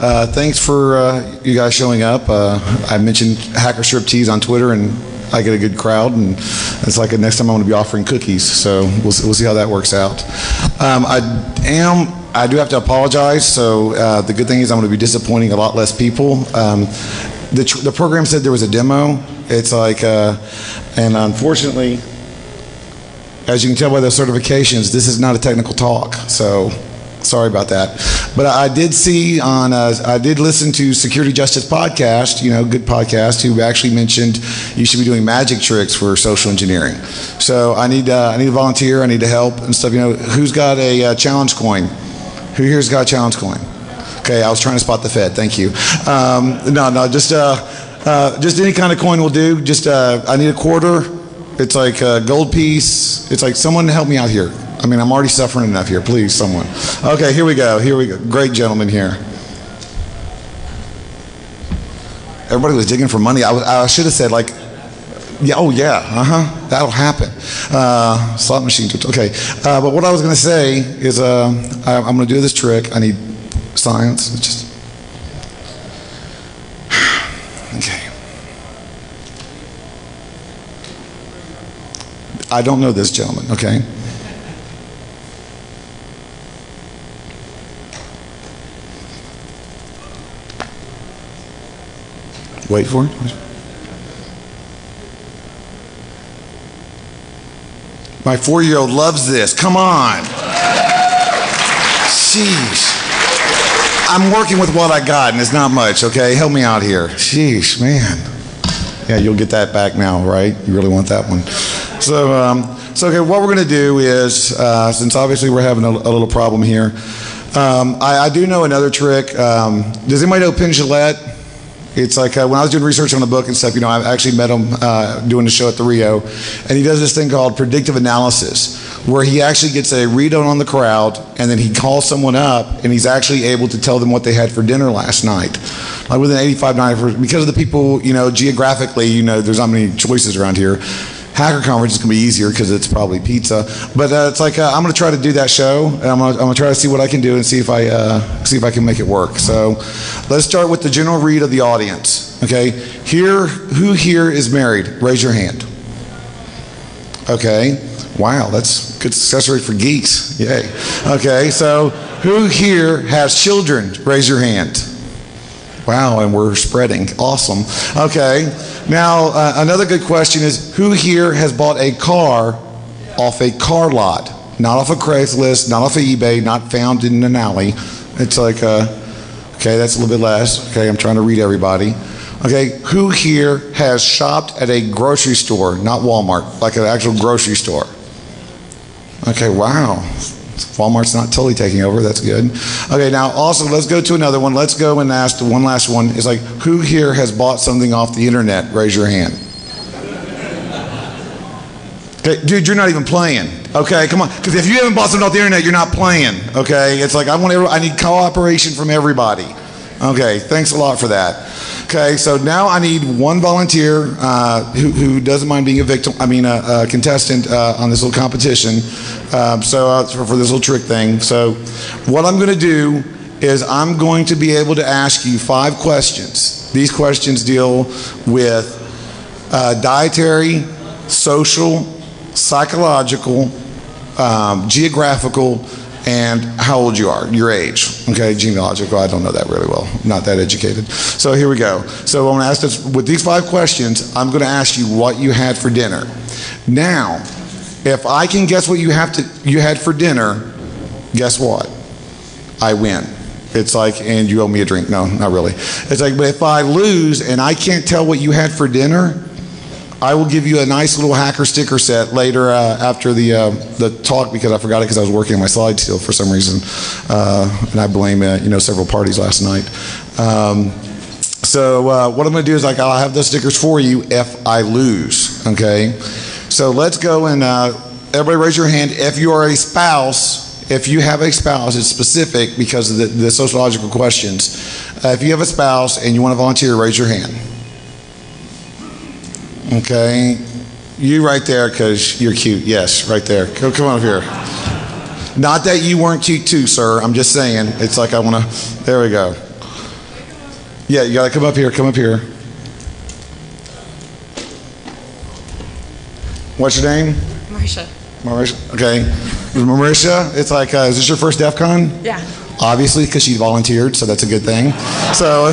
Thanks for you guys showing up. I mentioned Hacker Striptease on Twitter, and I get a good crowd, and it's like next time I'm going to be offering cookies, so we'll see how that works out. I do have to apologize, so the good thing is I'm going to be disappointing a lot less people. The program said there was a demo. It's like, and unfortunately, as you can tell by the certifications, this is not a technical talk, so sorry about that. But I did see I did listen to Security Justice Podcast, good podcast, who actually mentioned you should be doing magic tricks for social engineering. So I need a volunteer, I need to help and stuff. Who's got a challenge coin? Who here's got a challenge coin? Okay, I was trying to spot the Fed, thank you. Just any kind of coin will do. I need a quarter. It's like a gold piece. It's like, someone help me out here. I mean, I'm already suffering enough here. Please, someone. Okay, here we go. Great gentleman here. Everybody was digging for money. I should have said, that'll happen. Slot machines. Okay, but what I was going to say is I'm going to do this trick. I need science. Okay. I don't know this gentleman, okay? Wait for it. My 4-year-old loves this. Come on. Sheesh. I'm working with what I got, and it's not much, okay? Help me out here. Sheesh, man. Yeah, you'll get that back now, right? You really want that one. So okay, what we're going to do is, since obviously we're having a little problem here, I do know another trick. Does anybody know Penn Jillette? It's like when I was doing research on the book and stuff, I actually met him doing the show at the Rio, and he does this thing called predictive analysis, where he actually gets a read on the crowd, and then he calls someone up, and he's actually able to tell them what they had for dinner last night. Like within 85-90%, because of the people, geographically, there's not many choices around here. Hacker conference is going to be easier because it's probably pizza, but it's like I'm going to try to do that show, and I'm going to try to see what I can do and see if I can make it work. So let's start with the general read of the audience. Okay, who here is married? Raise your hand. Okay, wow, that's a good success rate for geeks. Yay. Okay, so who here has children? Raise your hand. Wow, and we're spreading. Awesome. Okay. Now, another good question is, who here has bought a car off a car lot? Not off a Craigslist, not off of eBay, not found in an alley. It's like, okay, that's a little bit less. Okay, I'm trying to read everybody. Okay, who here has shopped at a grocery store, not Walmart, like an actual grocery store? Okay, wow. Walmart's not totally taking over. That's good. Okay, now also let's go to another one. Let's go and ask the one last one. It's like, who here has bought something off the internet? Raise your hand. Okay, dude, you're not even playing. Okay, come on. Because if you haven't bought something off the internet, you're not playing. Okay, it's like I need cooperation from everybody. Okay, thanks a lot for that. Okay, so now I need one volunteer who doesn't mind being a contestant on this little competition. For this little trick thing. So what I'm going to do is I'm going to be able to ask you 5 questions. These questions deal with dietary, social, psychological, geographical, and how old you are, your age. Okay, genealogical, I don't know that really well. I'm not that educated. So here we go. So I'm going to ask this, with these 5 questions, I'm going to ask you what you had for dinner. Now, if I can guess what you had for dinner, guess what? I win. It's like, and you owe me a drink. No, not really. It's like, but if I lose and I can't tell what you had for dinner, I will give you a nice little hacker sticker set later after the talk, because I forgot it because I was working on my slide still for some reason, and I blame several parties last night. So what I'm going to do is I'll have those stickers for you if I lose. Okay, so let's go and everybody raise your hand if you are a spouse. If you have a spouse, it's specific because of the sociological questions. If you have a spouse and you want to volunteer, raise your hand. Okay, you right there because you're cute. Yes, right there. Come on up here. Not that you weren't cute too, sir. I'm just saying. It's like I want to. There we go. Yeah, you gotta come up here. Come up here. What's your name? Marisha. Marisha. Okay. Marisha, it's like, is this your first DEF CON? Yeah. Obviously, because she volunteered, so that's a good thing. So,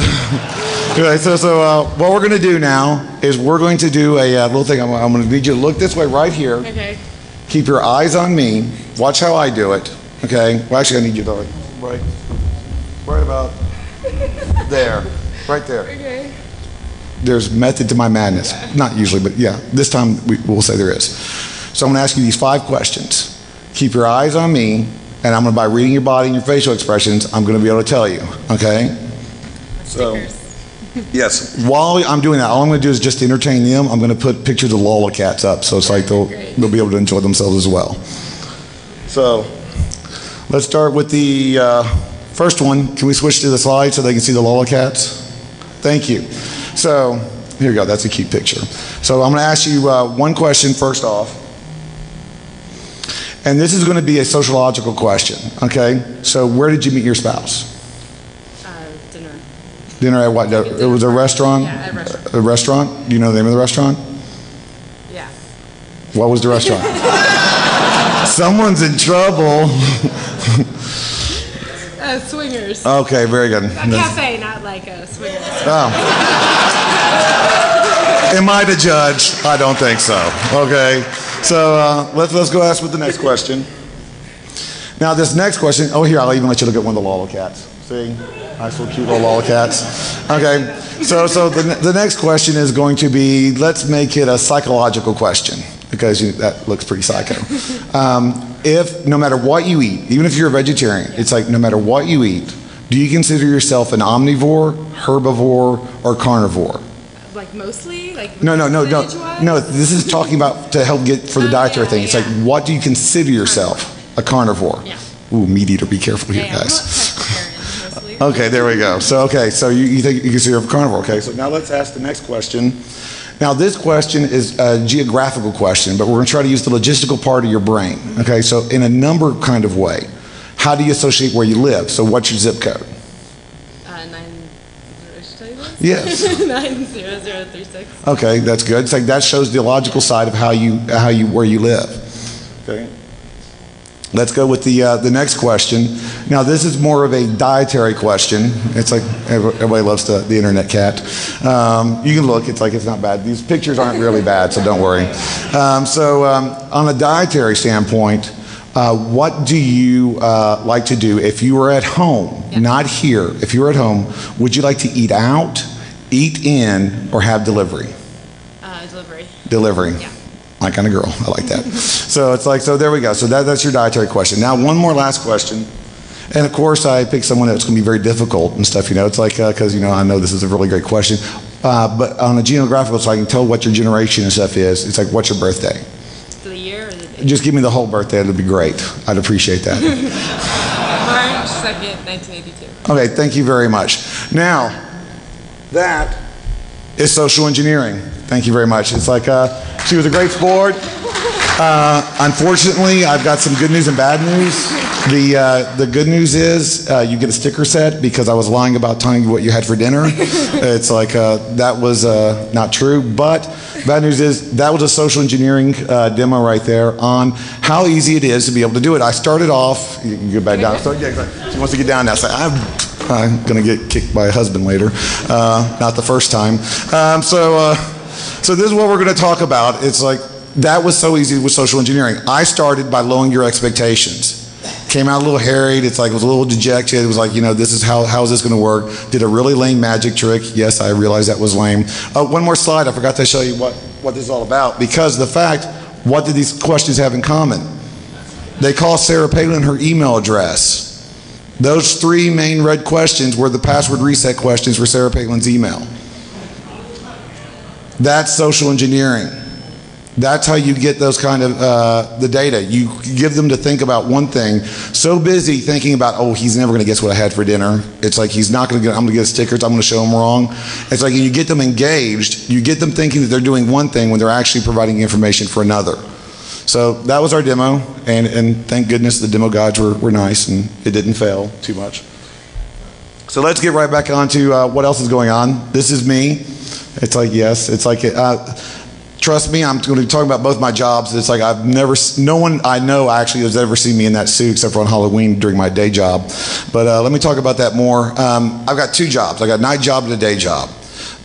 okay, so what we're going to do now is we're going to do a little thing. I'm going to need you to look this way right here. Okay. Keep your eyes on me. Watch how I do it. Okay. Well, actually, I need you to right about there, right there. Okay. There's method to my madness. Yeah. Not usually, but yeah, this time we'll say there is. So I'm going to ask you these 5 questions. Keep your eyes on me, and I'm going to, by reading your body and your facial expressions, I'm going to be able to tell you. Okay. So. Yes. While I'm doing that, all I'm going to do is just to entertain them. I'm going to put pictures of Lola cats up, so it's like they'll be able to enjoy themselves as well. So let's start with the first one. Can we switch to the slide so they can see the Lola cats? Thank you. So here you go. That's a cute picture. So I'm going to ask you one question first off, and this is going to be a sociological question. Okay. So where did you meet your spouse? Dinner. Dinner at what? It was a restaurant? Yeah, at a restaurant. A restaurant? Do you know the name of the restaurant? Yeah. What was the restaurant? Someone's in trouble. Swingers. Okay, very good. A cafe, not like a swingers. Oh. Am I the judge? I don't think so. Okay. So let's go ask with the next question. Now this next question, oh here, I'll even let you look at one of the Lola cats. See? Nice little cute little Lola cats. Okay, so the next question is going to be, let's make it a psychological question, because that looks pretty psycho. If, no matter what you eat, even if you're a vegetarian, it's like no matter what you eat, do you consider yourself an omnivore, herbivore, or carnivore? Like mostly? Like No, this is talking about to help get for the dietary thing. It's like, what do you consider yourself? A carnivore. Yeah. Ooh, meat eater, be careful here, guys. Mostly. Okay, there we go. So you think you consider a carnivore. Okay, so now let's ask the next question. Now this question is a geographical question, but we're going to try to use the logistical part of your brain. Okay, so in a number kind of way, how do you associate where you live? So what's your zip code? 90036. Yes. 90036. Okay, that's good. It's like that shows the logical side of where you live. Okay. Let's go with the next question. Now this is more of a dietary question. It's like everybody loves the internet cat. You can look. It's like it's not bad. These pictures aren't really bad, so don't worry. On a dietary standpoint, what do you like to do if you were at home? Yeah. Not here. If you were at home, would you like to eat out, eat in, or have delivery? Delivery. Delivery. Yeah. My kind of girl. I like that. So it's like, so there we go. So that's your dietary question. Now one more last question. And of course I picked someone that's going to be very difficult and stuff, it's like, because, I know this is a really great question. But on a geographical, so I can tell what your generation and stuff is, it's like, what's your birthday? The year or the day? Just give me the whole birthday. It'd be great. I'd appreciate that. March 2nd, 1982. Okay, thank you very much. Now, that is social engineering. Thank you very much. It's like, she was a great sport. Unfortunately, I've got some good news and bad news. The good news is you get a sticker set because I was lying about telling you what you had for dinner. It's like that was not true. But bad news is that was a social engineering demo right there on how easy it is to be able to do it. I started off, you can get back down. So, yeah, she wants to get down now. So I'm going to get kicked by a husband later. Not the first time. So this is what we're going to talk about. It's like, that was so easy with social engineering. I started by lowering your expectations. Came out a little harried. It's like, it was a little dejected. It was like, this is how is this going to work? Did a really lame magic trick. Yes, I realized that was lame. One more slide. I forgot to show you what this is all about. Because the fact, what did these questions have in common? They call Sarah Palin her email address. Those 3 main red questions were the password reset questions for Sarah Palin's email. That's social engineering. That's how you get those kind of, the data. You give them to think about one thing. So busy thinking about, oh, he's never going to guess what I had for dinner. It's like, he's not going to get, I'm going to get stickers, I'm going to show him wrong. It's like, you get them engaged, you get them thinking that they're doing one thing when they're actually providing information for another. So that was our demo, and thank goodness the demo gods were nice and it didn't fail too much. So let's get right back on to what else is going on. This is me. It's like, yes, it's like, trust me, I'm going to be talking about both my jobs. It's like no one I know actually has ever seen me in that suit except for on Halloween during my day job. But let me talk about that more. I've got two jobs. I got a night job and a day job.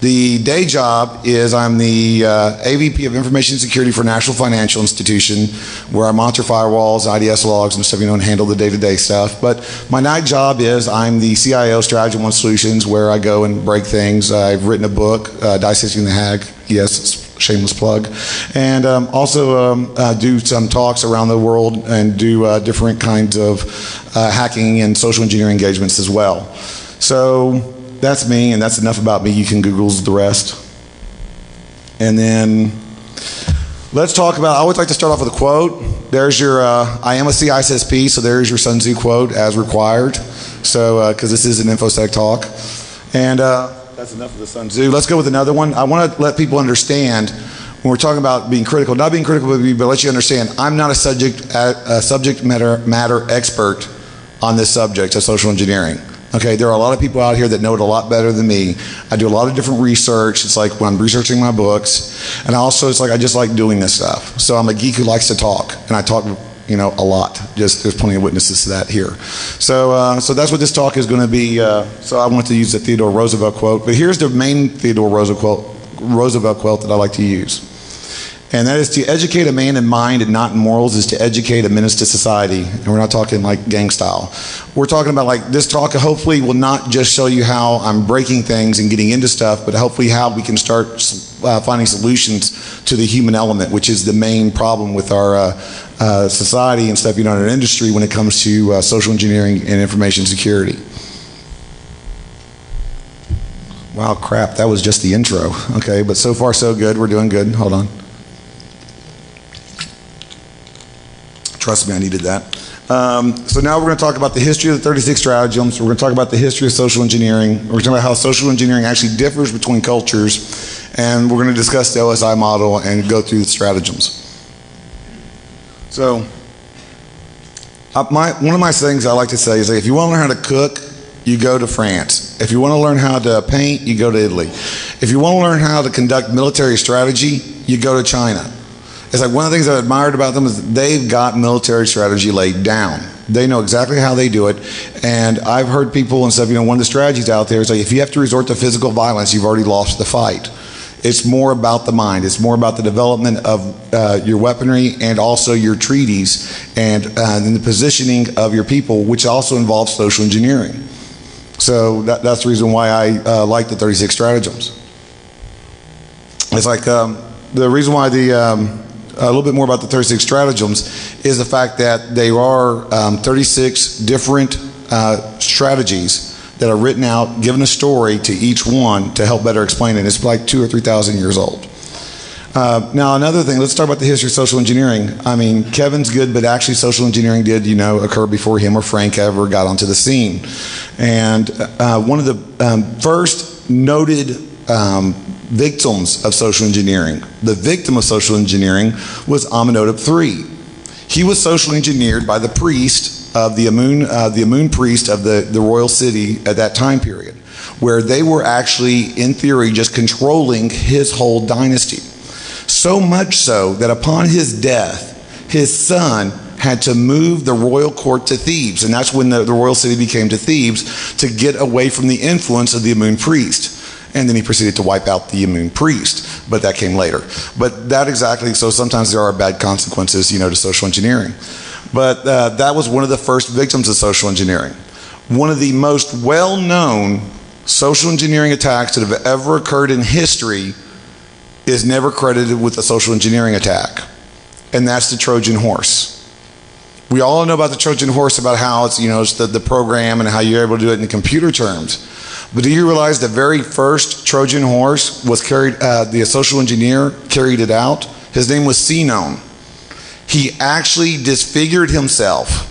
The day job is I'm the AVP of Information Security for a national financial institution where I monitor firewalls, IDS logs, and stuff, and handle the day-to-day stuff. But my night job is I'm the CIO, Strategy One Solutions, where I go and break things. I've written a book, Dissecting the Hack. Yes, shameless plug. And also do some talks around the world and do different kinds of hacking and social engineering engagements as well. So that's me, and that's enough about me. You can Google the rest. And then let's talk about, I always like to start off with a quote. There's your, I am a CISSP, so there's your Sun Tzu quote as required. So, because this is an InfoSec talk. And that's enough of the Sun Tzu. Let's go with another one. I want to let people understand when we're talking about being critical, not being critical of me, but let you understand, I'm not a subject matter expert on this subject of social engineering. Okay, there are a lot of people out here that know it a lot better than me. I do a lot of different research. It's like when I'm researching my books. And also, it's like I just like doing this stuff. So I'm a geek who likes to talk. And I talk, a lot. Just there's plenty of witnesses to that here. So so that's what this talk is going to be. So I want to use the Theodore Roosevelt quote. But here's the main Theodore Roosevelt quote that I like to use. And that is, to educate a man in mind and not in morals is to educate a menace to society. And we're not talking like gang style. We're talking about like this talk hopefully will not just show you how I'm breaking things and getting into stuff, but hopefully how we can start finding solutions to the human element, which is the main problem with our society and stuff, in our industry when it comes to social engineering and information security. Wow, crap, that was just the intro. Okay, but so far so good. We're doing good. Hold on. Trust me, I needed that. So now we're going to talk about the history of the 36 stratagems. We're going to talk about the history of social engineering. We're going to talk about how social engineering actually differs between cultures. And we're going to discuss the OSI model and go through the stratagems. So one of my things I like to say is that if you want to learn how to cook, you go to France. If you want to learn how to paint, you go to Italy. If you want to learn how to conduct military strategy, you go to China. It's like one of the things I admired about them is they've got military strategy laid down. They know exactly how they do it. And I've heard people and stuff, one of the strategies out there is like if you have to resort to physical violence, you've already lost the fight. It's more about the mind. It's more about the development of your weaponry and also your treaties and the positioning of your people, which also involves social engineering. So that's the reason why I like the 36 stratagems. It's like the reason why a little bit more about the 36 stratagems is the fact that there are 36 different strategies that are written out, given a story to each one to help better explain it. It's like 2,000 or 3,000 years old. Now another thing, let's talk about the history of social engineering. I mean, Kevin's good, but actually social engineering did, occur before him or Frank ever got onto the scene. And one of the first noted victims of social engineering, the victim of social engineering was Amenhotep III. He was socially engineered by the priest of the Amun priest of the royal city at that time period, where they were actually, in theory, just controlling his whole dynasty. So much so that upon his death, his son had to move the royal court to Thebes, and that's when the royal city became to Thebes to get away from the influence of the Amun priest. And then he proceeded to wipe out the Amun priest, but that came later. But that exactly, so sometimes there are bad consequences, to social engineering. But that was one of the first victims of social engineering. One of the most well-known social engineering attacks that have ever occurred in history is never credited with a social engineering attack, and that's the Trojan horse. We all know about the Trojan horse, about how it's, it's the program and how you're able to do it in computer terms. But do you realize the very first Trojan horse was carried, the social engineer carried it out? His name was Sinon. He actually disfigured himself,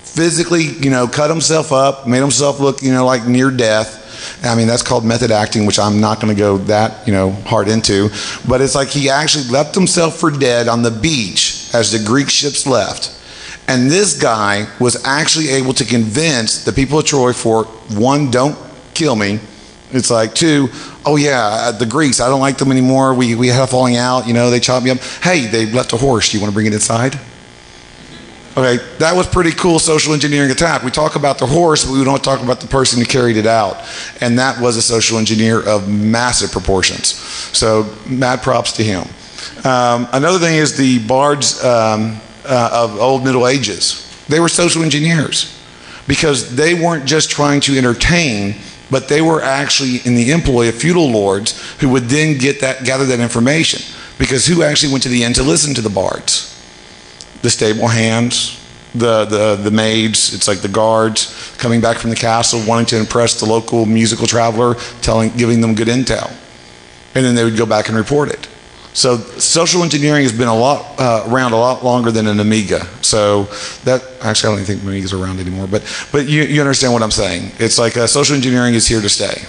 physically, cut himself up, made himself look, like near death. I mean, that's called method acting, which I'm not going to go that, hard into. But it's like he actually left himself for dead on the beach as the Greek ships left. And this guy was actually able to convince the people of Troy for, one, don't kill me. It's like, two, oh yeah, the Greeks, I don't like them anymore. We had a falling out, they chopped me up. Hey, they left a horse. Do you want to bring it inside? Okay, that was pretty cool social engineering attack. We talk about the horse, but we don't talk about the person who carried it out. And that was a social engineer of massive proportions. So mad props to him. Another thing is the bards of old Middle Ages. They were social engineers because they weren't just trying to entertain, but they were actually in the employ of feudal lords who would then gather that information. Because who actually went to the inn to listen to the bards? The stable hands, the maids, it's like the guards coming back from the castle wanting to impress the local musical traveler, giving them good intel. And then they would go back and report it. So social engineering has been around a lot longer than an Amiga. So that, actually I don't even think Amigas are around anymore, but you understand what I'm saying. It's like social engineering is here to stay.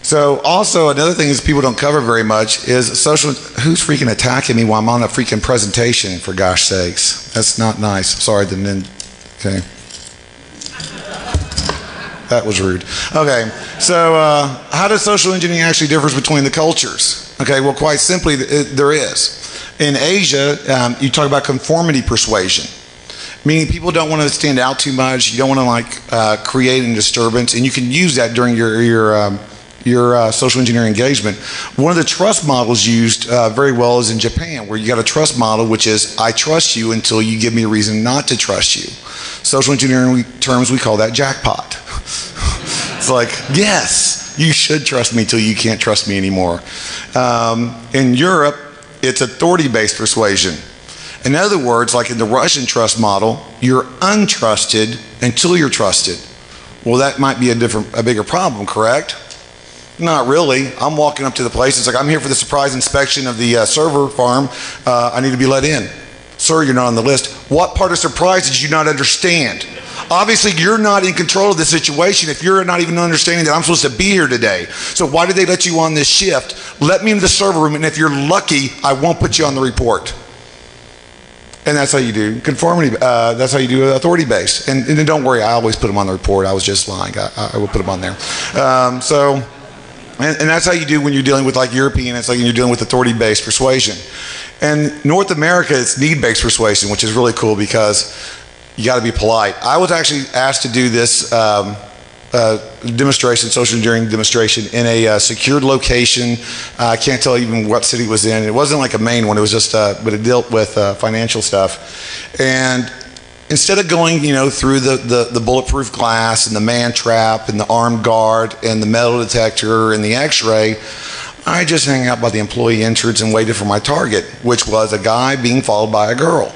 So also another thing is people don't cover very much is who's freaking attacking me while I'm on a freaking presentation, for gosh sakes. That's not nice. Sorry, okay. That was rude. Okay, so how does social engineering actually differ between the cultures? Okay, well, quite simply, there is. In Asia, you talk about conformity persuasion, meaning people don't want to stand out too much. You don't want to create a disturbance, and you can use that during your social engineering engagement. One of the trust models used very well is in Japan, where you got a trust model, which is I trust you until you give me a reason not to trust you. Social engineering terms, we call that jackpot. It's like, yes, you should trust me till you can't trust me anymore. In Europe, it's authority-based persuasion. In other words, like in the Russian trust model, you're untrusted until you're trusted. Well, that might be a bigger problem, correct? Not really. I'm walking up to the place. It's like, I'm here for the surprise inspection of the server farm. I need to be let in. Sir, you're not on the list. What part of surprise did you not understand? Obviously, you're not in control of the situation if you're not even understanding that I'm supposed to be here today. So why did they let you on this shift? Let me into the server room, and if you're lucky, I won't put you on the report. And that's how you do conformity. That's how you do authority-based. And then don't worry, I always put them on the report. I was just lying. I will put them on there. And that's how you do when you're dealing with like European, it's like you're dealing with authority-based persuasion. And North America, it's need-based persuasion, which is really cool because you got to be polite. I was actually asked to do this demonstration, social engineering demonstration, in a secured location. I can't tell even what city it was in. It wasn't like a main one. It was just, but it dealt with financial stuff. And instead of going, through the bulletproof glass and the man trap and the armed guard and the metal detector and the x-ray, I just hang out by the employee entrance and waited for my target, which was a guy being followed by a girl.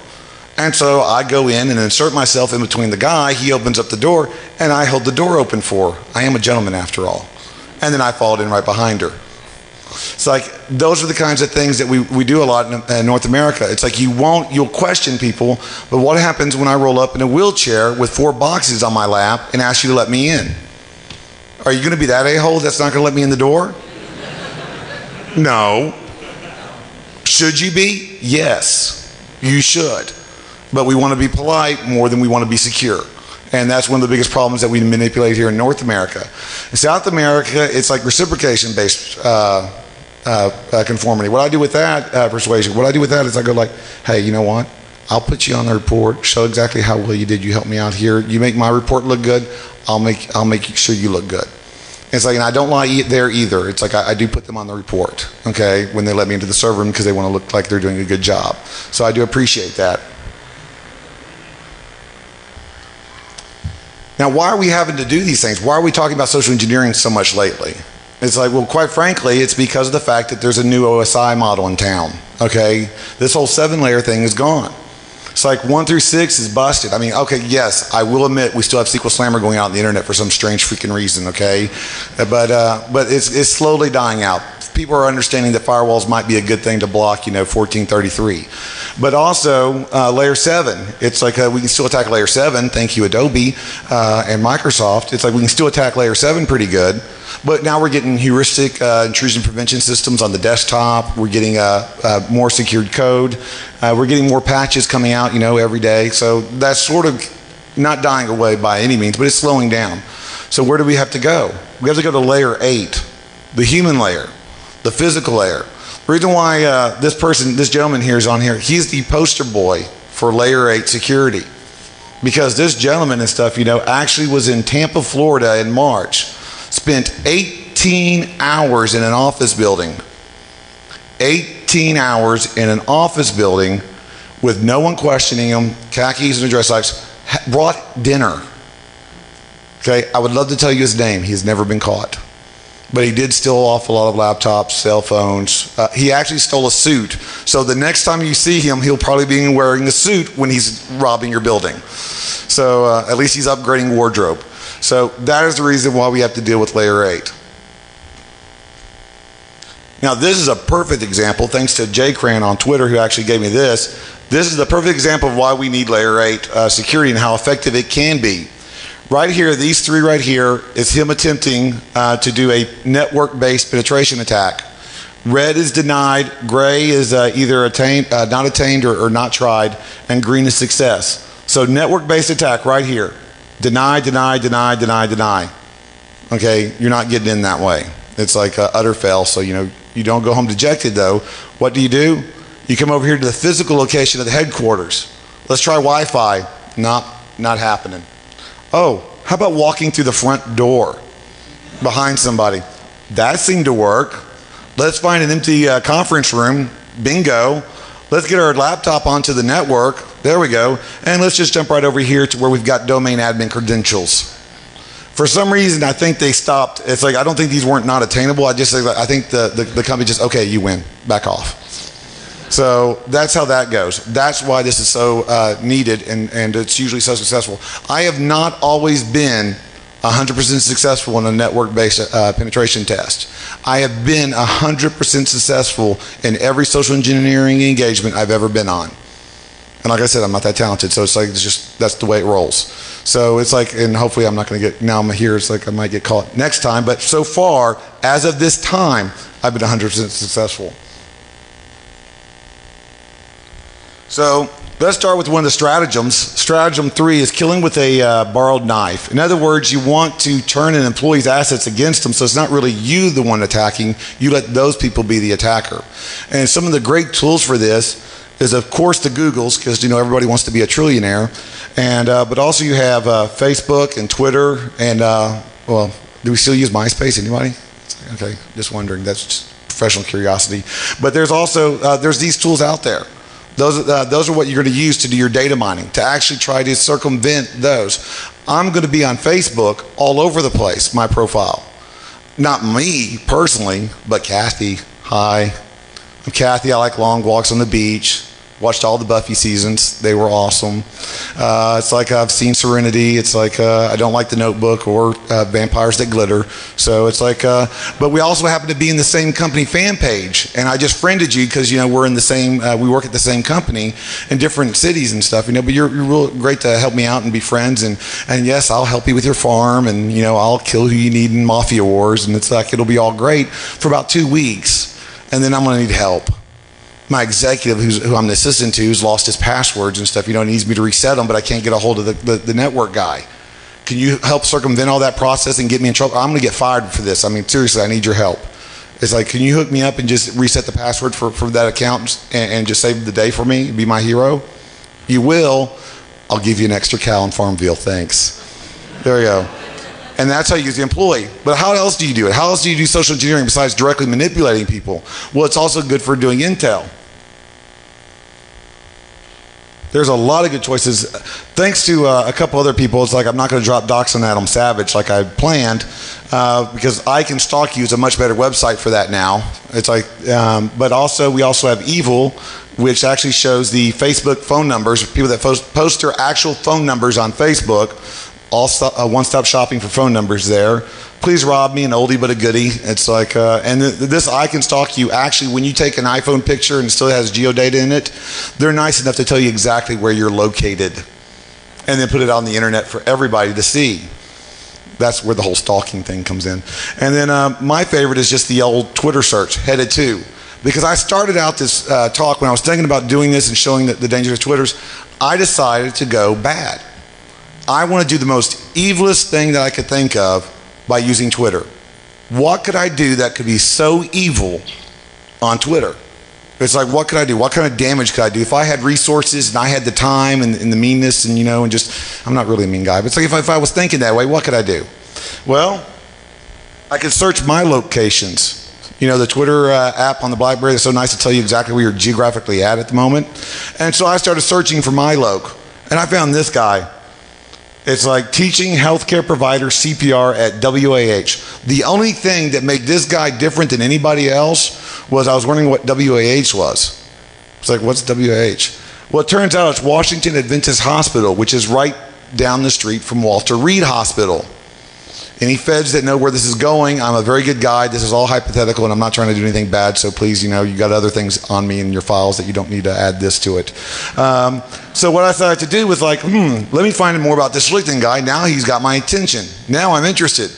And so I go in and insert myself in between the guy. He opens up the door, and I hold the door open for her. I am a gentleman after all. And then I followed in right behind her. It's like, those are the kinds of things that we do a lot in North America. It's like you'll question people, but what happens when I roll up in a wheelchair with 4 boxes on my lap and ask you to let me in? Are you going to be that a-hole that's not going to let me in the door? No. Should you be? Yes, you should. But we want to be polite more than we want to be secure. And that's one of the biggest problems that we manipulate here in North America. In South America, it's like reciprocation-based conformity. What I do with that, persuasion, what I do with that is I go like, hey, you know what? I'll put you on the report, show exactly how well you did. You help me out here. You make my report look good, I'll make sure you look good. It's like, and I don't lie there either. It's like I do put them on the report, okay, when they let me into the server room because they want to look like they're doing a good job. So I do appreciate that. Now, why are we having to do these things? Why are we talking about social engineering so much lately? It's like, well, quite frankly, it's because of the fact that there's a new OSI model in town, okay? This whole 7-layer thing is gone. It's like 1 through 6 is busted. I mean, okay, yes, I will admit we still have SQL Slammer going out on the internet for some strange freaking reason, okay? But it's slowly dying out. people are understanding that firewalls might be a good thing to block, 1433. But also layer 7. It's like we can still attack layer 7. Thank you, Adobe and Microsoft. It's like we can still attack layer 7 pretty good. But now we're getting heuristic intrusion prevention systems on the desktop. We're getting more secured code. We're getting more patches coming out, every day. So that's sort of not dying away by any means, but it's slowing down. So where do we have to go? We have to go to layer 8, the human layer, the physical layer. The reason why this gentleman here is on here, he's the poster boy for layer 8 security. Because this gentleman and stuff, actually was in Tampa, Florida in March, spent 18 hours in an office building. 18 hours in an office building with no one questioning him, khakis and a dress lights, brought dinner. Okay, I would love to tell you his name. He's never been caught. But he did steal off a lot of laptops, cell phones. He actually stole a suit. So the next time you see him, he'll probably be wearing a suit when he's robbing your building. So at least he's upgrading wardrobe. So that is the reason why we have to deal with layer 8. Now this is a perfect example, thanks to Jay Cran on Twitter who actually gave me this. This is the perfect example of why we need layer 8 security and how effective it can be. Right here, these three right here is him attempting to do a network-based penetration attack. Red is denied, gray is either not attained or not tried, and green is success. So network-based attack right here. Deny, deny, deny, deny, deny. Okay, you're not getting in that way. It's like utter fail, so you don't go home dejected though. What do? You come over here to the physical location of the headquarters. Let's try Wi-Fi. Not happening. Oh, how about walking through the front door behind somebody? That seemed to work. Let's find an empty conference room. Bingo. Let's get our laptop onto the network. There we go. And let's just jump right over here to where we've got domain admin credentials. For some reason, I think they stopped. It's like, I don't think these weren't not attainable. I think the company just, okay, you win. Back off. So that's how that goes. That's why this is so needed and it's usually so successful. I have not always been 100% successful in a network-based penetration test. I have been 100% successful in every social engineering engagement I've ever been on. And like I said, I'm not that talented, so it's like, that's the way it rolls. So it's like, and hopefully I'm not going to now I'm here, it's like I might get caught next time, but so far, as of this time, I've been 100% successful. So let's start with one of the stratagems. Stratagem 3 is killing with a borrowed knife. In other words, you want to turn an employee's assets against them, so it's not really you the one attacking, you let those people be the attacker. And some of the great tools for this is of course the Googles, because everybody wants to be a trillionaire, and but also you have Facebook and Twitter, and well, do we still use MySpace? Anybody? Okay, just wondering. That's just professional curiosity. But there's also there's these tools out there. Those are what you're going to use to do your data mining, to actually try to circumvent those. I'm going to be on Facebook all over the place, my profile. Not me personally, but Kathy. Hi. I'm Kathy. I like long walks on the beach. Watched all the Buffy seasons. They were awesome. It's like I've seen Serenity. It's like I don't like The Notebook or Vampires That Glitter. So it's like, but we also happen to be in the same company fan page. And I just friended you because, we're in the same, we work at the same company in different cities and stuff, but you're real great to help me out and be friends. And yes, I'll help you with your farm and, I'll kill who you need in Mafia Wars. And it's like, it'll be all great for about 2 weeks. And then I'm going to need help. My executive, who I'm the assistant to, who's lost his passwords and stuff, he needs me to reset them, but I can't get a hold of the network guy. Can you help circumvent all that process and get me in trouble? I'm going to get fired for this. I mean, seriously, I need your help. It's like, can you hook me up and just reset the password for that account and just save the day for me, be my hero? You will. I'll give you an extra cow in Farmville. Thanks. There we go. And that's how you use the employee. But how else do you do it? How else do you do social engineering besides directly manipulating people? Well, it's also good for doing intel. There's a lot of good choices. Thanks to a couple other people, it's like I'm not going to drop docs on Adam Savage like I planned because I Can Stalk You is a much better website for that now. It's like, but also we also have Evil, which actually shows the Facebook phone numbers, people that post their actual phone numbers on Facebook. all one-stop shopping for phone numbers there. Please rob me, an oldie but a goodie. It's like, and this I can stalk you. Actually, when you take an iPhone picture and it still has geodata in it, they're nice enough to tell you exactly where you're located and then put it on the internet for everybody to see. That's where the whole stalking thing comes in. And then my favorite is just the old Twitter search, headed to. Because I started out this talk when I was thinking about doing this and showing the dangers of Twitters, I decided to go bad. I want to do the most evilest thing that I could think of by using Twitter. What could I do that could be so evil on Twitter? It's like, what could I do? What kind of damage could I do? If I had resources and I had the time and the meanness and, and just, I'm not really a mean guy, but it's like if I was thinking that way, what could I do? Well, I could search my locations. The Twitter app on the BlackBerry is so nice to tell you exactly where you're geographically at the moment. And so I started searching for my loc, and I found this guy. It's like teaching healthcare provider CPR at WAH. The only thing that made this guy different than anybody else was I was wondering what WAH was. It's like, what's WAH? Well, it turns out it's Washington Adventist Hospital, which is right down the street from Walter Reed Hospital. Any feds that know where this is going, I'm a very good guy. This is all hypothetical, and I'm not trying to do anything bad, so please, you got other things on me in your files that you don't need to add this to it. So what I decided to do was like, let me find out more about this Schlichten guy. Now he's got my attention. Now I'm interested.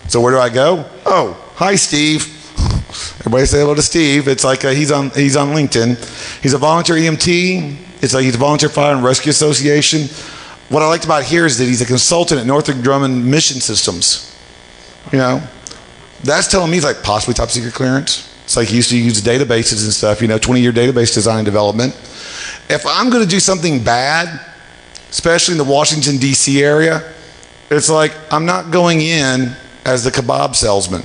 So where do I go? Oh, hi, Steve. Everybody say hello to Steve. It's like he's on LinkedIn. He's a volunteer EMT. It's like he's a volunteer fire and rescue association. What I liked about here is that he's a consultant at Northrop Grumman Mission Systems. That's telling me he's like possibly top secret clearance. It's like he used to use databases and stuff, 20-year database design and development. If I'm going to do something bad, especially in the Washington, D.C. area, it's like I'm not going in as the kebab salesman.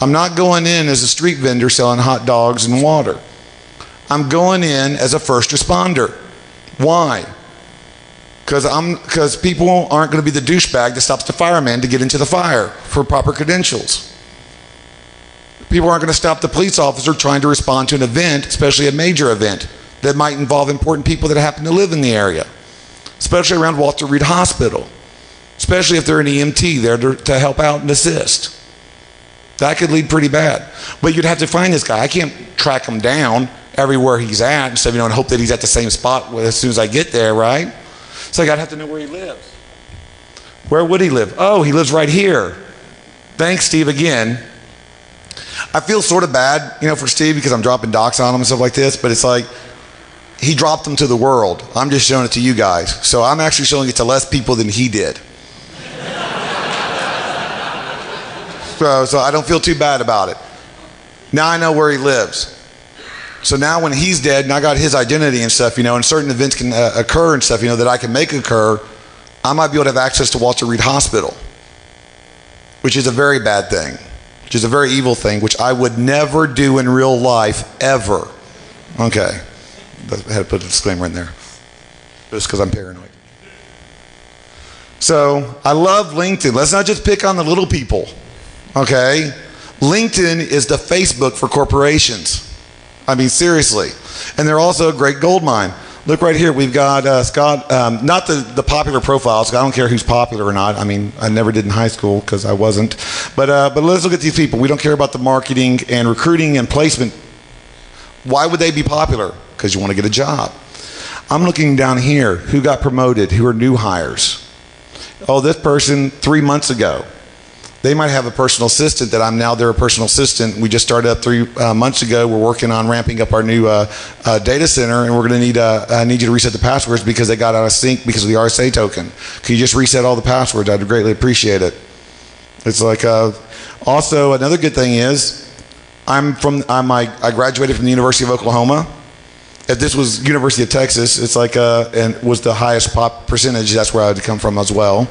I'm not going in as a street vendor selling hot dogs and water. I'm going in as a first responder. Why? Because people aren't going to be the douchebag that stops the fireman to get into the fire for proper credentials. People aren't going to stop the police officer trying to respond to an event, especially a major event, that might involve important people that happen to live in the area, especially around Walter Reed Hospital, especially if they're an EMT there to help out and assist. That could lead pretty bad. But you'd have to find this guy. I can't track him down everywhere he's at and stuff, and hope that he's at the same spot as soon as I get there, right? So I'd have to know where he lives. Where would he live? Oh, he lives right here. Thanks, Steve, again. I feel sort of bad, for Steve because I'm dropping docs on him and stuff like this, but it's like he dropped them to the world. I'm just showing it to you guys. So I'm actually showing it to less people than he did. So I don't feel too bad about it. Now I know where he lives. So now when he's dead and I got his identity and stuff, and certain events can occur and stuff, that I can make occur, I might be able to have access to Walter Reed Hospital, which is a very bad thing, which is a very evil thing, which I would never do in real life, ever. Okay. I had to put a disclaimer in there, just because I'm paranoid. So I love LinkedIn. Let's not just pick on the little people, okay? LinkedIn is the Facebook for corporations. I mean, seriously. And they're also a great gold mine. Look right here. We've got Scott, not the popular profiles. I don't care who's popular or not. I mean, I never did in high school because I wasn't. But let's look at these people. We don't care about the marketing and recruiting and placement. Why would they be popular? Because you want to get a job. I'm looking down here. Who got promoted? Who are new hires? Oh, this person 3 months ago. They might have a personal assistant that I'm now their personal assistant. We just started up 3 months ago. We're working on ramping up our new data center, and we're going to need you to reset the passwords because they got out of sync because of the RSA token. Can you just reset all the passwords? I'd greatly appreciate it. It's like also another good thing is I graduated from the University of Oklahoma. If this was University of Texas, it's like and was the highest pop percentage. That's where I'd come from as well.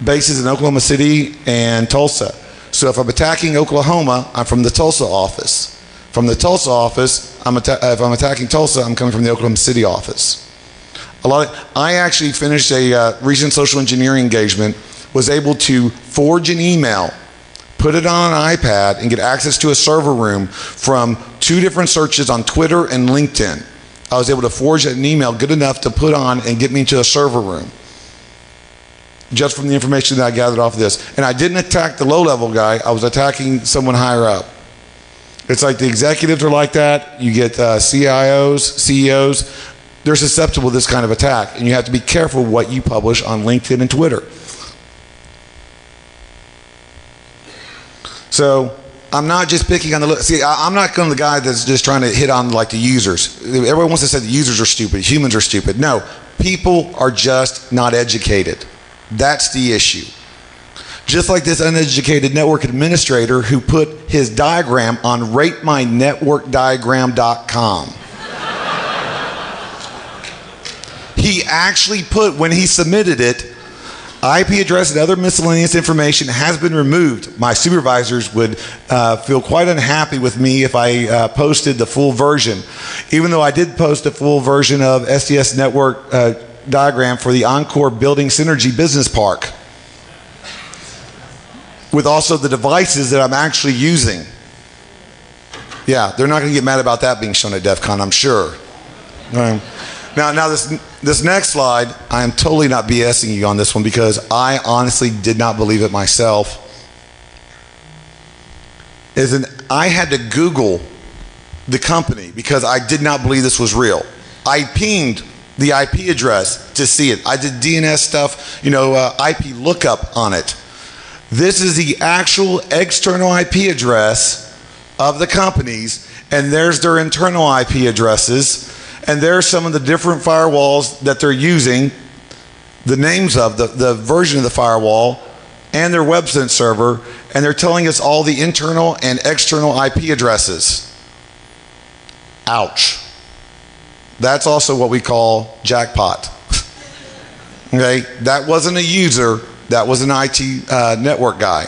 Bases in Oklahoma City and Tulsa. So if I'm attacking Oklahoma, I'm from the Tulsa office. From the Tulsa office, if I'm attacking Tulsa, I'm coming from the Oklahoma City office. I actually finished a recent social engineering engagement, was able to forge an email, put it on an iPad, and get access to a server room from 2 different searches on Twitter and LinkedIn. I was able to forge an email good enough to put on and get me into a server room, just from the information that I gathered off of this. And I didn't attack the low-level guy. I was attacking someone higher up. It's like the executives are like that. You get CIOs, CEOs. They're susceptible to this kind of attack. And you have to be careful what you publish on LinkedIn and Twitter. So I'm not just picking on I'm not going to the guy that's just trying to hit on like the users. Everyone wants to say the users are stupid, humans are stupid. No, people are just not educated. That's the issue. Just like this uneducated network administrator who put his diagram on ratemynetworkdiagram.com. He actually put, when he submitted it, IP address and other miscellaneous information has been removed. My supervisors would feel quite unhappy with me if I posted the full version. Even though I did post a full version of SDS network diagram for the Encore Building Synergy Business Park, with also the devices that I'm actually using. Yeah, they're not going to get mad about that being shown at DEF CON, I'm sure. Now this next slide, I am totally not BSing you on this one because I honestly did not believe it myself. I had to Google the company because I did not believe this was real. I pinged the IP address to see it. I did DNS stuff, IP lookup on it. This is the actual external IP address of the companies, and there's their internal IP addresses, and there's some of the different firewalls that they're using, the names of the version of the firewall, and their website server, and they're telling us all the internal and external IP addresses. Ouch. That's also what we call jackpot. Okay, that wasn't a user, that was an IT network guy,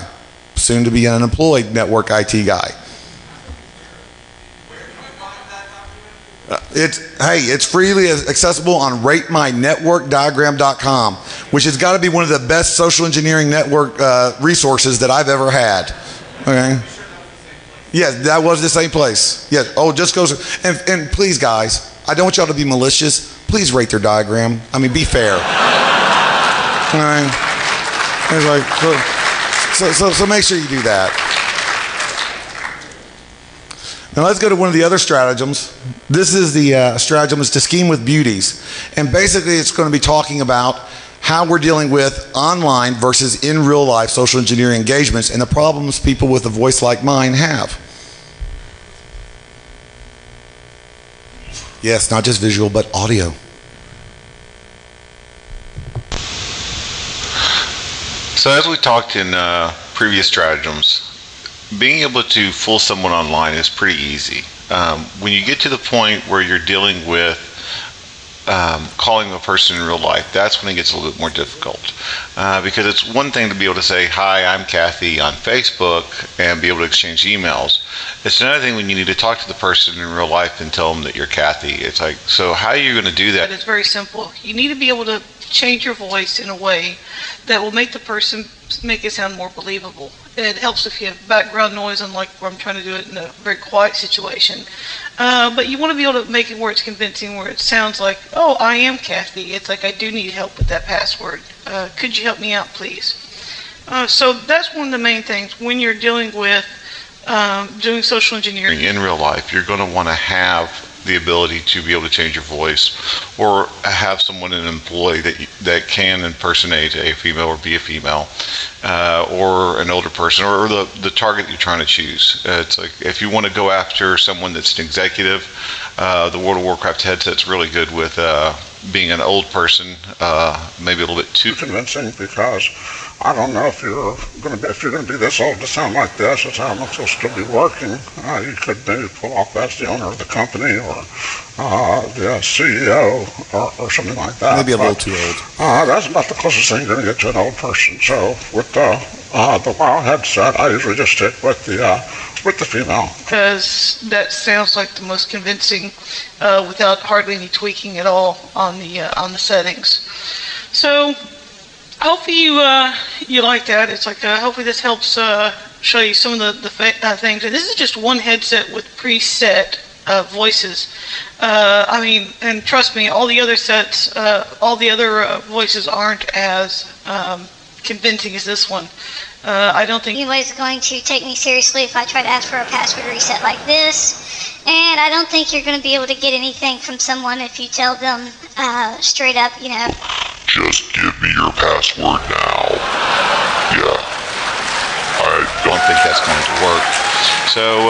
soon to be an unemployed network IT guy. It's freely accessible on ratemynetworkdiagram.com, which has got to be one of the best social engineering network resources that I've ever had. Okay. Yes, that was the same place. Yes. Oh, just goes and please, guys, I don't want y'all to be malicious. Please rate their diagram. I mean, be fair. All right. It's like, so make sure you do that. Now let's go to one of the other stratagems. This is the stratagem is to scheme with beauties. And basically it's going to be talking about how we're dealing with online versus in real life social engineering engagements and the problems people with a voice like mine have. Yes, not just visual, but audio. So as we talked in previous stratagems, being able to fool someone online is pretty easy. When you get to the point where you're dealing with calling a person in real life, that's when it gets a little bit more difficult. Because it's one thing to be able to say, hi, I'm Kathy on Facebook and be able to exchange emails. It's another thing when you need to talk to the person in real life and tell them that you're Kathy. It's like, so how are you going to do that? It's very simple. You need to be able to change your voice in a way that will make the person make it sound more believable. It helps if you have background noise, unlike where I'm trying to do it in a very quiet situation. But you want to be able to make it where it's convincing, where it sounds like, oh, I am Kathy. It's like, I do need help with that password. Could you help me out, please? So that's one of the main things when you're dealing with doing social engineering. In real life, you're going to want to have the ability to be able to change your voice, or have someone, an employee that can impersonate a female or be a female, or an older person, or the target you're trying to choose. It's like if you want to go after someone that's an executive, the World of Warcraft headset's really good with being an old person, maybe a little bit too convincing, because I don't know if you're going to be this old to sound like this. It's how much you'll still be working. You could maybe pull off as the owner of the company, or the CEO, or something like that. Maybe a little too old. That's about the closest thing you're going to get to an old person. So with the WoW headset, I usually just stick with the female, because that sounds like the most convincing, without hardly any tweaking at all on the settings. So hopefully you like that. It's like hopefully this helps show you some of the things. And this is just one headset with preset voices. And trust me, all the other sets, all the other voices aren't as convincing as this one. I don't think anybody's going to take me seriously if I try to ask for a password reset like this. And I don't think you're going to be able to get anything from someone if you tell them straight up, Just give me your password now. Yeah. I don't think that's going to work. So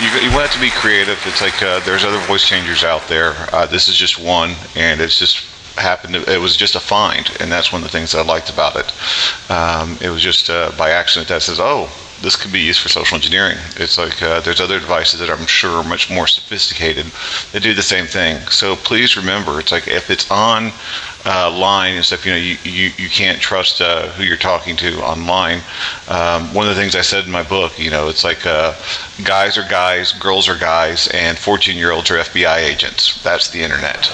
you want to be creative. It's like there's other voice changers out there. This is just one, and it's just it was just a find, and that's one of the things I liked about it. It was just by accident that says, oh, this could be used for social engineering. It's like there's other devices that I'm sure are much more sophisticated that do the same thing. So please remember, it's like if it's on line and stuff, you can't trust who you're talking to online. One of the things I said in my book, it's like guys are guys, girls are guys, and 14-year-olds are FBI agents. That's the internet.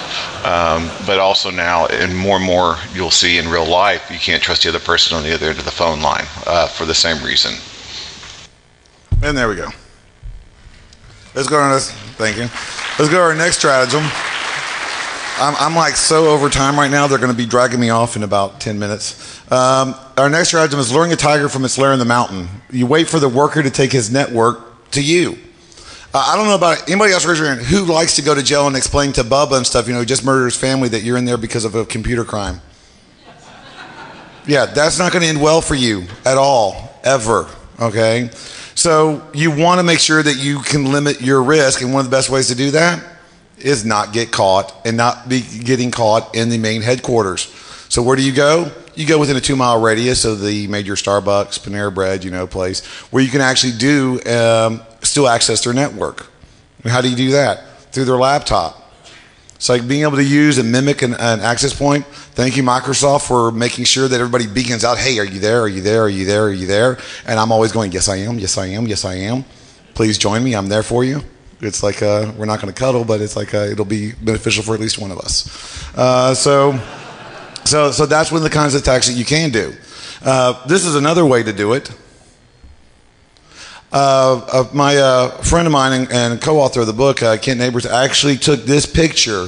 But also now, and more you'll see in real life, you can't trust the other person on the other end of the phone line for the same reason. And there we go. Let's go on this. Thank you. Let's go to our next stratagem. I'm like so over time right now, they're going to be dragging me off in about 10 minutes. Our next stratagem is luring a tiger from its lair in the mountain. You wait for the worker to take his network to you. I don't know about anybody else raise your hand who likes to go to jail and explain to Bubba and stuff, just murder his family, that you're in there because of a computer crime. Yeah, that's not going to end well for you at all, ever, okay? So you want to make sure that you can limit your risk, and one of the best ways to do that is not get caught and not be getting caught in the main headquarters. So where do you go? You go within a 2-mile radius of the major Starbucks, Panera Bread, place where you can actually do still access their network. And how do you do that? Through their laptop. It's like being able to use and mimic an access point. Thank you, Microsoft, for making sure that everybody beacons out, hey, are you there? Are you there? Are you there? Are you there? And I'm always going, yes, I am. Yes, I am. Yes, I am. Please join me. I'm there for you. It's like we're not going to cuddle, but it's like it'll be beneficial for at least one of us. So that's one of the kinds of attacks that you can do. This is another way to do it. My friend of mine and co-author of the book, Kent Neighbors, actually took this picture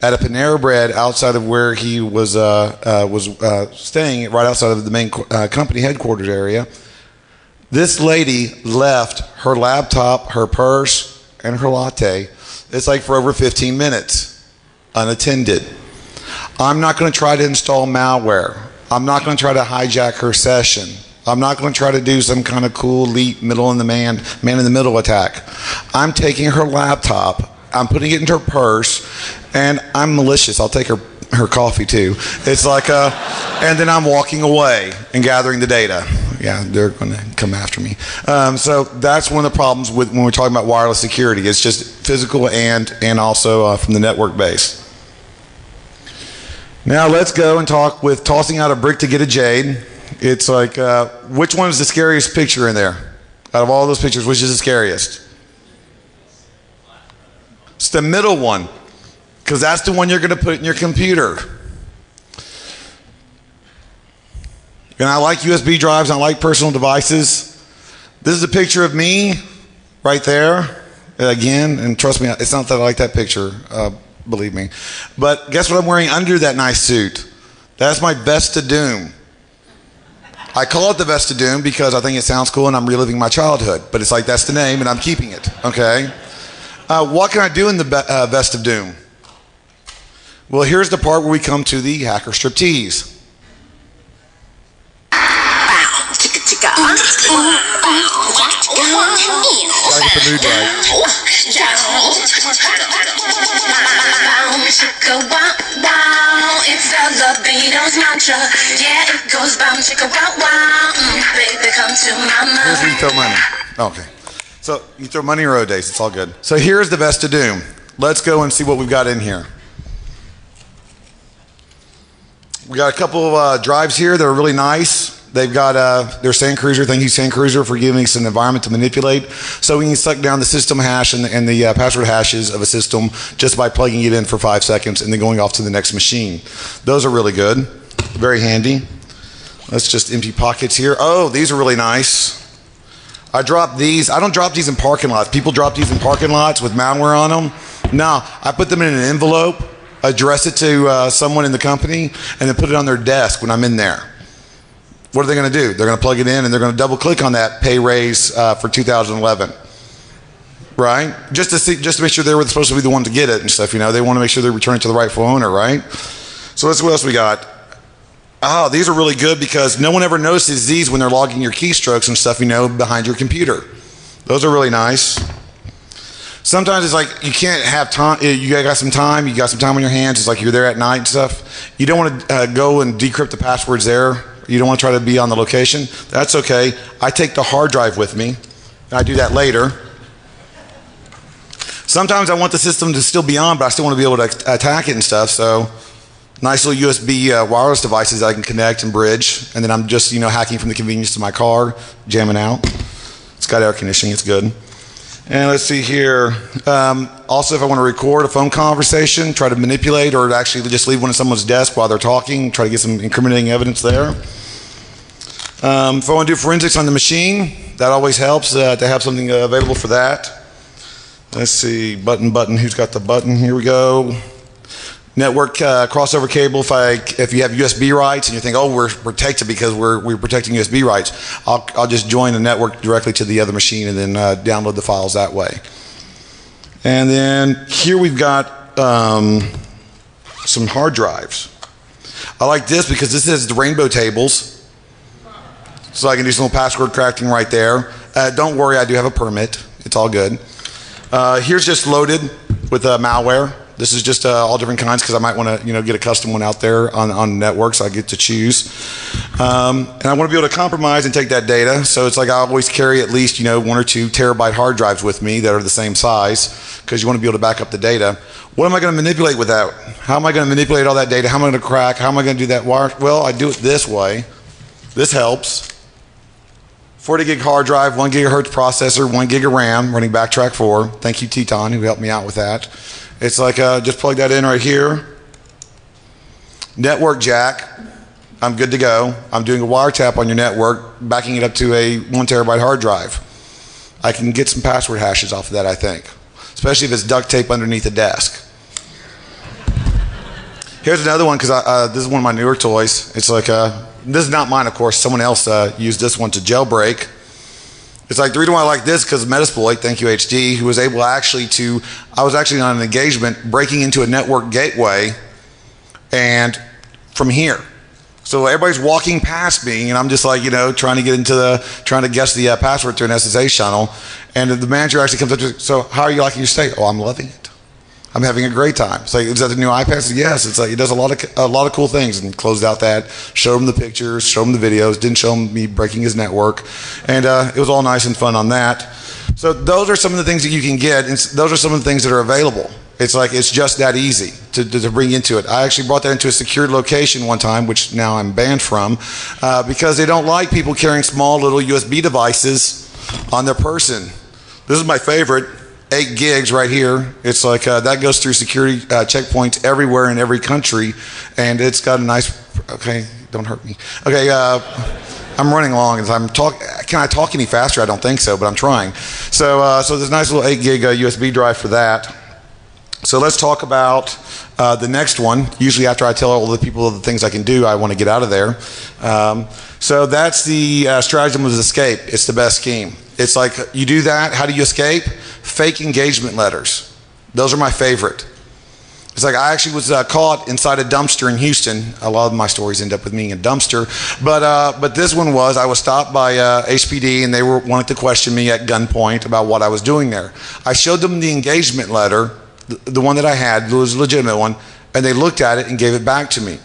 at a Panera Bread outside of where he was staying, right outside of the main company headquarters area. This lady left her laptop, her purse, and her latte. It's like for over 15 minutes, unattended. I'm not going to try to install malware. I'm not going to try to hijack her session. I'm not going to try to do some kind of cool elite man in the middle attack. I'm taking her laptop, I'm putting it into her purse, and I'm malicious. I'll take her coffee too. It's like and then I'm walking away and gathering the data. Yeah, they're going to come after me. So that's one of the problems with when we're talking about wireless security. It's just physical and also from the network base. Now let's go and talk with tossing out a brick to get a jade. It's like, which one is the scariest picture in there? Out of all those pictures, which is the scariest? It's the middle one, because that's the one you're going to put in your computer. And I like USB drives, I like personal devices. This is a picture of me right there. Again, and trust me, it's not that I like that picture, believe me. But guess what I'm wearing under that nice suit? That's my Vest of Doom. I call it the Vest of Doom because I think it sounds cool and I'm reliving my childhood. But it's like, that's the name and I'm keeping it, okay? What can I do in the Vest of Doom? Well, here's the part where we come to the hacker striptease. Gotta get the mood right. It's the Beatles mantra. Yeah, it goes bum chicka wow wow. Baby, come to mama. Here's where you throw money. Okay. So you throw money or days, it's all good. So here's the Vest of Doom. Let's go and see what we've got in here. We got a couple of drives here that are really nice. They've got their Sand Cruiser. Thank you, Sand Cruiser, for giving us an environment to manipulate. So we can suck down the system hash and the password hashes of a system just by plugging it in for 5 seconds and then going off to the next machine. Those are really good. Very handy. Let's just empty pockets here. Oh, these are really nice. I drop these. I don't drop these in parking lots. People drop these in parking lots with malware on them. No, I put them in an envelope, address it to someone in the company, and then put it on their desk when I'm in there. What are they going to do? They're going to plug it in, and they're going to double click on that pay raise for 2011. Right? Just to make sure they were supposed to be the one to get it and stuff. They want to make sure they return it to the rightful owner, right? So let's see what else we got. Oh, these are really good because no one ever notices these when they're logging your keystrokes and stuff, behind your computer. Those are really nice. Sometimes it's like you can't have time. You got some time on your hands. It's like you're there at night and stuff. You don't want to go and decrypt the passwords there. You don't want to try to be on the location. That's okay. I take the hard drive with me. I do that later. Sometimes I want the system to still be on, but I still want to be able to attack it and stuff. So nice little USB wireless devices that I can connect and bridge. And then I'm just, hacking from the convenience of my car, jamming out. It's got air conditioning. It's good. And let's see here. Also, if I want to record a phone conversation, try to manipulate or actually just leave one at someone's desk while they're talking, try to get some incriminating evidence there. If I want to do forensics on the machine, that always helps to have something available for that. Let's see, button, who's got the button? Here we go. Network crossover cable. If you have USB rights and you think, oh, we're protected because we're protecting USB rights, I'll just join the network directly to the other machine and then download the files that way. And then here we've got some hard drives. I like this because this is the rainbow tables, so I can do some little password cracking right there. Don't worry, I do have a permit. It's all good. Here's just loaded with malware. This is just all different kinds because I might want to, get a custom one out there on network, so I get to choose. And I want to be able to compromise and take that data. So it's like I always carry at least, 1 or 2 terabyte hard drives with me that are the same size because you want to be able to back up the data. What am I going to manipulate with that? How am I going to manipulate all that data? How am I going to crack? How am I going to do that wire? Well, I do it this way. This helps. 40 gig hard drive, 1 gigahertz processor, 1 gig of RAM, running Backtrack 4. Thank you, Teton, who helped me out with that. It's like just plug that in right here. Network jack. I'm good to go. I'm doing a wiretap on your network, backing it up to a 1 terabyte hard drive. I can get some password hashes off of that, I think, especially if it's duct tape underneath the desk. Here's another one because this is one of my newer toys. It's like this is not mine, of course. Someone else used this one to jailbreak. It's like the reason why I like this because of Metasploit, thank you HD, who was able I was actually on an engagement breaking into a network gateway and from here. So everybody's walking past me and I'm just like, trying to guess the password through an SSH channel. And the manager actually comes up to me, so how are you liking your stay? Oh, I'm loving it. I'm having a great time. It's like, is that the new iPad? I said, yes. It's like it does a lot of cool things, and closed out that, showed him the pictures, showed him the videos, didn't show him me breaking his network, and it was all nice and fun on that. So those are some of the things that you can get, and those are some of the things that are available. It's like it's just that easy to bring into it. I actually brought that into a secured location one time, which now I'm banned from, because they don't like people carrying small little USB devices on their person. This is my favorite. 8 gigs right here. It's like that goes through security checkpoints everywhere in every country, and it's got a nice. Okay, don't hurt me. Okay, I'm running along as I'm talking. Can I talk any faster? I don't think so, but I'm trying. So there's a nice little 8 gig USB drive for that. So let's talk about the next one. Usually after I tell all the people the things I can do, I want to get out of there. So that's the stratagem of escape. It's the best scheme. It's like you do that. How do you escape? Fake engagement letters. Those are my favorite. It's like I actually was caught inside a dumpster in Houston. A lot of my stories end up with me in a dumpster. But this one was, I was stopped by HPD and they wanted to question me at gunpoint about what I was doing there. I showed them the engagement letter, the one that I had, it was a legitimate one, and they looked at it and gave it back to me.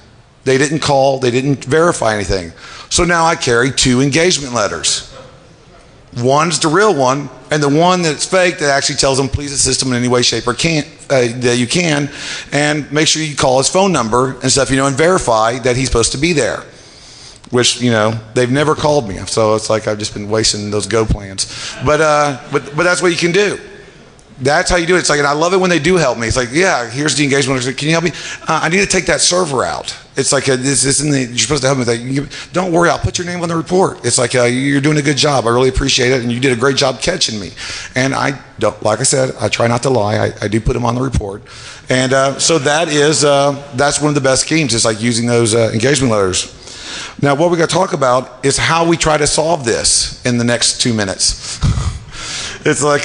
They didn't call, they didn't verify anything. So now I carry 2 engagement letters. One's the real one, and the one that's fake that actually tells them please assist them in any way, shape, or that you can, and make sure you call his phone number and stuff, and verify that he's supposed to be there. Which they've never called me, so it's like I've just been wasting those Go plans. But that's what you can do. That's how you do it. It's like, and I love it when they do help me. It's like, yeah, here's the engagement. Can you help me? I need to take that server out. It's like this isn't you're supposed to help me with that. Don't worry, I'll put your name on the report. It's like you're doing a good job. I really appreciate it, and you did a great job catching me. And I don't, like I said, I try not to lie. I do put them on the report, and so that's one of the best schemes. Is like using those engagement letters. Now, what we're going to talk about is how we try to solve this in the next 2 minutes. It's like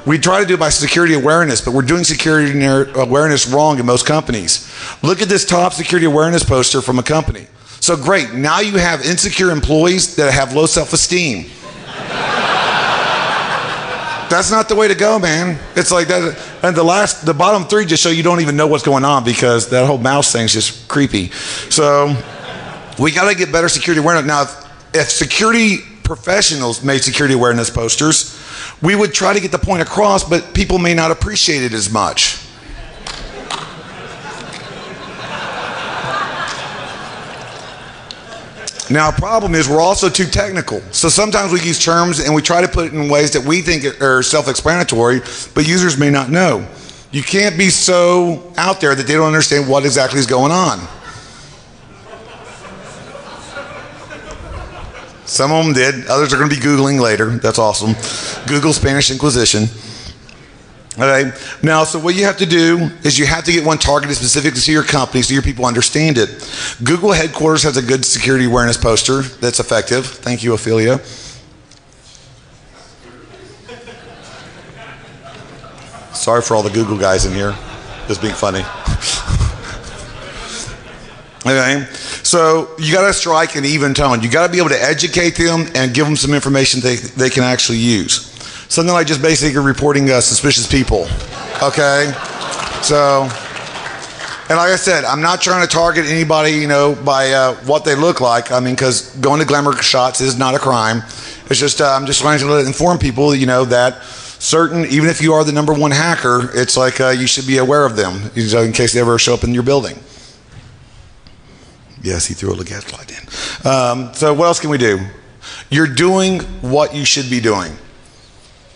we try to do it by security awareness, but we're doing security awareness wrong in most companies. Look at this top security awareness poster from a company. So great, now you have insecure employees that have low self-esteem. That's not the way to go, man. It's like that, and the bottom three just show you don't even know what's going on because that whole mouse thing's just creepy. So we got to get better security awareness. Now, if security professionals made security awareness posters, we would try to get the point across, but people may not appreciate it as much. Now, a problem is we're also too technical. So sometimes we use terms and we try to put it in ways that we think are self-explanatory, but users may not know. You can't be so out there that they don't understand what exactly is going on. Some of them did. Others are going to be Googling later. That's awesome. Google Spanish Inquisition. Okay. Now, so what you have to do is you have to get one targeted specific to your company so your people understand it. Google headquarters has a good security awareness poster that's effective. Thank you, Ophelia. Sorry for all the Google guys in here. Just being funny. Okay, so you got to strike an even tone. You got to be able to educate them and give them some information they can actually use. Something like just basically reporting suspicious people. Okay, so, and like I said, I'm not trying to target anybody, by what they look like. I mean, because going to glamour shots is not a crime. It's just I'm just trying to inform people, that certain, even if you are the number one hacker, it's like you should be aware of them, in case they ever show up in your building. Yes, he threw a gaslight in. So what else can we do? You're doing what you should be doing.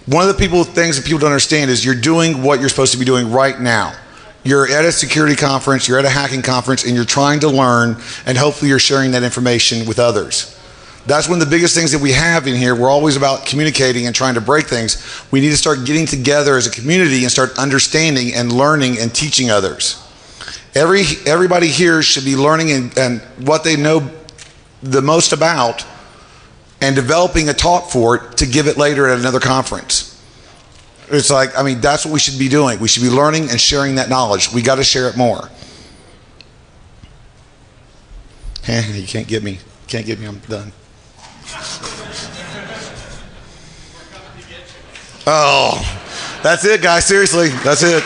One of the things that people don't understand is you're doing what you're supposed to be doing right now. You're at a security conference, you're at a hacking conference, and you're trying to learn, and hopefully you're sharing that information with others. That's one of the biggest things that we have in here. We're always about communicating and trying to break things. We need to start getting together as a community and start understanding and learning and teaching others. Everybody here should be learning and what they know the most about and developing a talk for it to give it later at another conference. It's like, that's what we should be doing. We should be learning and sharing that knowledge. We got to share it more. You can't get me. Can't get me. I'm done. Oh, that's it, guys. Seriously, that's it.